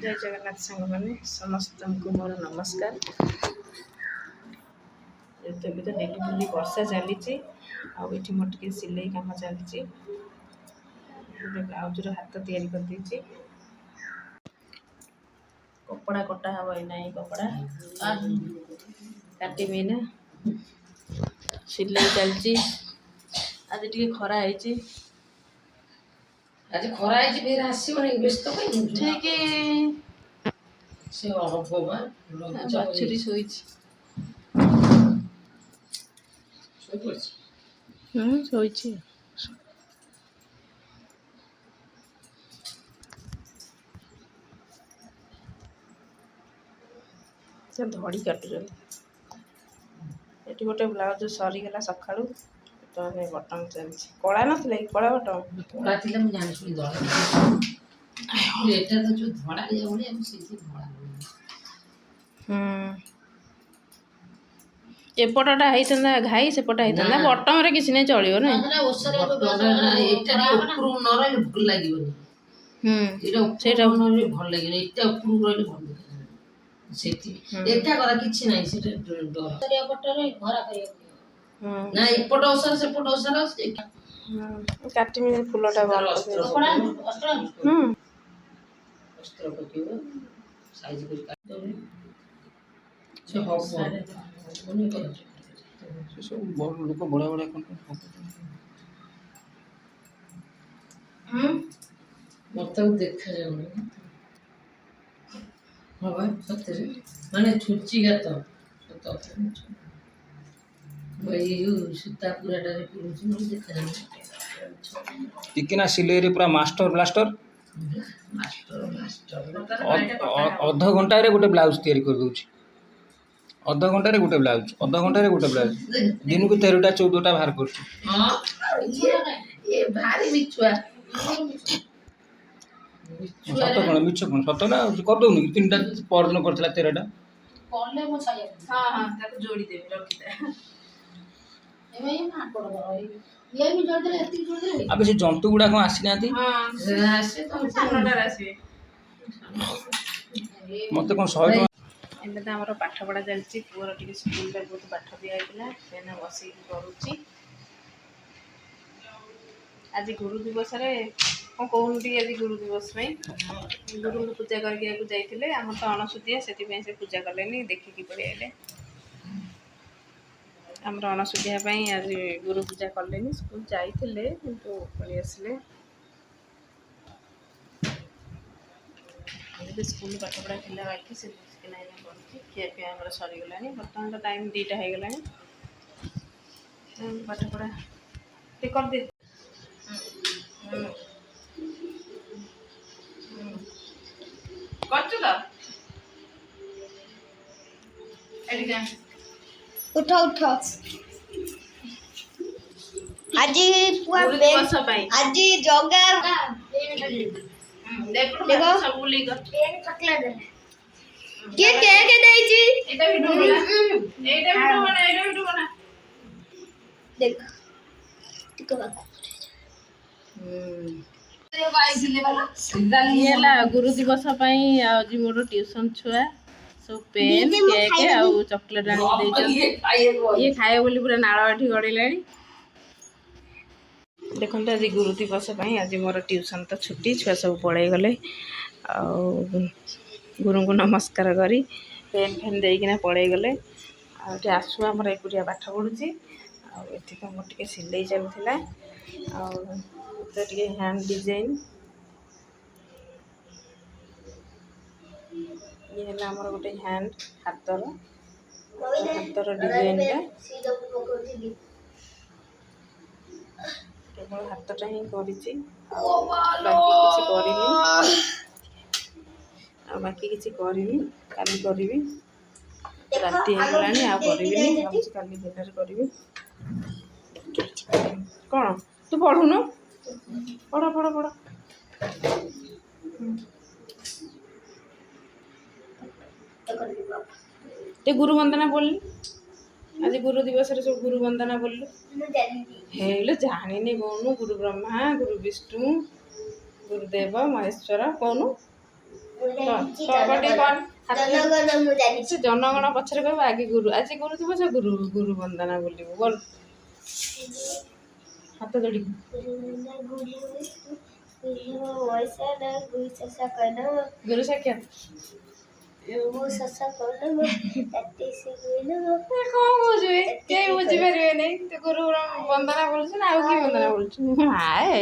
जय जगन्नाथ सांग मैंने समस्त को मोर नमस्कार। तो डेली डेली वर्षा चली आठी मोर टे सिलाई कम चली ब्लाउज हाथ तैयारी कर देछि। कपड़ा कटा हम ना कपड़ा काटमी ना सिलाई चलची। आज टे खरा है आज खरा है फिर आसबनी व्यस्त ठीक से अनुभव बाछुरी शोई शोई धड़ी काटुन ये गोटे ब्लाउज सरीगला सका तो बटन चलती कला ना कला बटन कड़ा थी मुझे जानी शुणी धड़ा तो जो धड़ा धड़ा एपटा होता घाई सेपट होता बटम किसी नहीं चलो ना भल लगे भल लगे एटा करा किछि नाही सेटा डर सरिया पटरे घरा करियो ना एपट ओसर सेपट ओसर काटिमी फुलटा बल अस्त्र पकियो साइज कर काट दो से हो बनी कर सब बड़ लोक बड़ा बड़ा कोन मत देखा जाउनी हाँ भाई सत्य माने छुची गात भाई सूता पूरा डारे पुरुष नहीं देखा जाए टिकिना सिलेरी पूरा मास्टर ब्लास्टर मास्टर मास्टर अध घंटा रे गोटे ब्लाउज तैयारी कर दोछि। अध घंटा रे गोटे ब्लाउज अध घंटा रे गोटे ब्लाउज दिन को 13टा 14टा बाहर करछु। हां ये भारी मिछुआ सत कौन मिछ कौन सत ना कर दो 3टा पर दिन करथला 13टा करले मो छाया हां हां ताको जोड़ी देबे रखिता एमे ना कर ये भी जोड़ दे एती जोड़ दे अबे से जंतु गुडा को आसी नाती हां आसे तो सामनाटा आसीबे मते कोन 100 टका एमे त हमर पाठ पढा चलची पुअर टिके स्कूल रे बहुत पाठ दिया आइला सेना बसी करूची। आज गुरु दिवस रे को कहूँ आज गुरु दिवस में गुरु को पूजा करके जाइए आम तो अणसुदिया से पूजा कले देखिकी पड़े आए आम अणसुदिया आज गुरु पूजा कले स्कूल जाइए किंतु पलि आसिले स्कूल पाठ पढ़ा खिला बाकी से खिया पिया सरीगला बर्तमान तो टाइम 2टा हो गला पाठ पढ़ा कर दे उठ उठ आज आज जगा देखो सब बुली का पेन चॉकलेट के के देई छी एटा वीडियो बना देख टिको गुरु दिवस आज मोर ट्यूशन छुआ सब पेन केक आउ चॉकलेट ये खाए बोली पूरा नाड़ एठी गड़ेला। देखो आज गुरु दिवस आज मोर ट्यूशन तो छुट्टी छुआ सब पढ़ाई गले गुरु को नमस्कार करी पेन फेन देकिना पढ़ाई गले आठ आसु आमर एकुटिया पाठ पढ़ुची आठ मोर टे सिलाई चलता टे हैंड डिजाइन ये है आमर गोटे हैंड हाथर डिजाइन केवल हाथटा ही करी बाकी किसी करनी काली करी राति होगलानी आ करी काली दिन करी कौन तू पढ़ुन पढ़ पढ़ पढ़ ते गुरु वंदना बोली आज गुरु दिवस रे सब गुरु वंदना बोलू हेलो जानी कौन गुरु ब्रह्मा गुरु विष्णु गुरुदेव महेश्वर कौन କଣ ଜନଗଣ ମୁଁ ଜାଣିଛି। ସେ ଜନଗଣ ପଛରେ କହିବ ଆଗେ ଗୁରୁ ଆଜି ଗୁରୁ ଦିବସ ଗୁରୁ ଗୁରୁ ବନ୍ଦନା ବୋଲିବୁ ବୋଲ ହାତ ଯୋଡ଼ିକି ଗୁରୁ ସାକ୍ଷାତ କଣ ବୁଝିବେ କେହି ବୁଝିପାରିବେ ନାହିଁ ତୁ ଗୁରୁ ବନ୍ଦନା ବୋଲୁଛୁ ନା ଆଉ କି ବନ୍ଦନା ବୋଲୁଛୁ ହାଏ